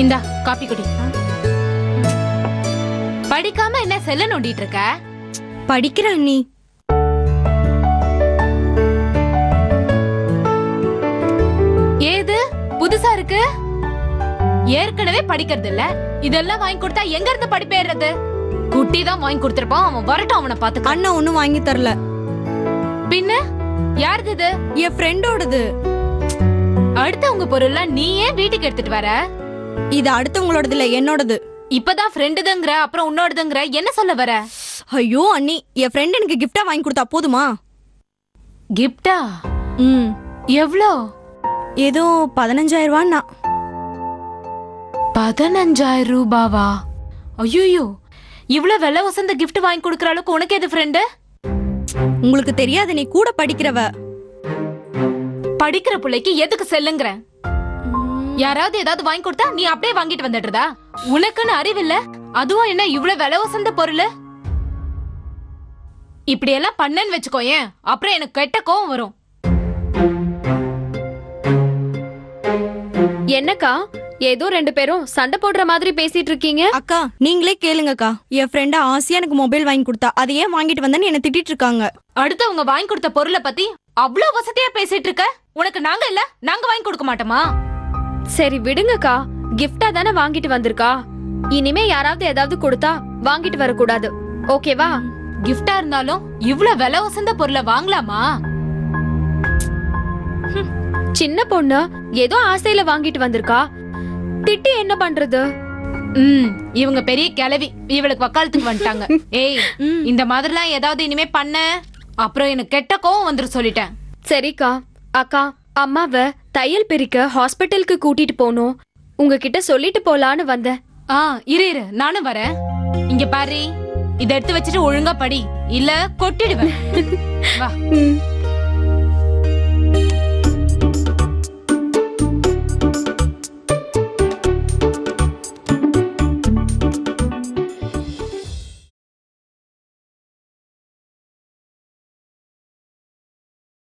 இந்தா காபி குடி. படிக்காம என்ன செல்ல நோண்டிட்டு இருக்க? படிக்கிறேன் அண்ணி. ஏது புதுசா இருக்கு? ஏற்கனவே படிக்கிறது இல்ல, இதெல்லாம் வாங்கி கொடுத்தா எங்க இருந்து படிப்பேறது? குட்டி தான் வாங்கி கொடுத்திருப்பான், அவன் வரட்டும், அவனை பாத்துக்க. அண்ணா ஒண்ணும் வாங்கி தரல. பின்ன யாருது இது? என் ஃப்ரெண்டோடது. அடுத்தவங்க பொருள்லாம் நீ ஏன் வீட்டுக்கு எடுத்துட்டு வர? இது அடுத்தவங்களோடது இல்ல, என்னோடது. இப்பதான் ஃப்ரெண்டுதுங்கற, அப்புறம் உன்னோடதுங்கற, என்ன சொல்ல வர? ஐயோ அண்ணி, என் ஃப்ரெண்ட் எனக்கு கிஃப்டா வாங்கி கொடுத்தா போதுமா? கிஃப்டா? எவ்ளோ? ஏதோ 15,000 ரூபான்னா. 15,000 ரூபாவா? ஐயோ, இவ்வளவு விலை வசந்த கிஃப்ட் வாங்கி கொடுக்கற அளவுக்கு உனக்கு எது ஃப்ரெண்டு? உங்களுக்கு தெரியாது, நீ கூட படிக்கிறவ. படிக்கிற பிள்ளைக்கு எதுக்கு செல்லுங்கற? யாராவது ஏதாவது வாங்கி கொடுத்தா நீ அப்படியே வாங்கிட்டு வந்துடுறதா? உனக்குன்னு அறிவில்ல? அதுவும் என்ன இவ்வளவு விலை வசந்த பொருள்? இப்படி எல்லாம் பண்ணன்னு வச்சுக்கோயேன், அப்புறம் எனக்கு கெட்ட கோவம் வரும். என்னக்கா ஏதோ ரெண்டு பேரும் சண்டை போடுற மாதிரி பேசிட்டு இருக்கீங்க? அக்கா நீங்களே கேளுங்கக்கா. என் ஃப்ரெண்ட் ஆசையா எனக்கு மொபைல் வாங்கி கொடுத்தா, அதை ஏன் வாங்கிட்டு வந்தேன்னு என்ன திட்டிட்டு இருக்காங்க. அடுத்தவங்க வாங்கி கொடுத்த பொருளை பத்தி அவ்வளவு வசதியா பேசிட்டு இருக்க. உனக்கு நாங்க இல்ல, நாங்க வாங்கி கொடுக்க மாட்டோமா? சரி விடுங்கக்கா, கிஃப்டா தானே வாங்கிட்டு வந்திருக்கா. இனிமே யாராவது ஏதாவது கொடுத்தா வாங்கிட்டு வரக்கூடாது, ஓகேவா? கிஃப்டா இருந்தாலும் இவ்வளவு விலை வசந்த பொருளை வாங்கலாமா? சின்ன பொண்ணு ஏதோ ஆசையில வாங்கிட்டு வந்திருக்கா, திட்டி என்ன பண்றது? இவங்க பெரிய கிளவி, இவளுக்கு வக்காலத்துக்கு வந்துட்டாங்க. ஏய், இந்த மாதிரிலாம் ஏதாவது இனிமே பண்ண, அப்புறம் எனக்கு கெட்ட கோவம் வந்துரு சொல்லிட்டேன். சரிக்கா. அக்கா, அம்மாவை தையல் பிரிக்க ஹாஸ்பிட்டலுக்கு கூட்டிட்டு போனோம், உங்ககிட்ட சொல்லிட்டு போலான்னு வந்தேன். இரு நானும் வரேன். இங்க பாரு, இத எடுத்து வச்சுட்டு ஒழுங்கா படி, இல்ல கொட்டிடுவேன். வா.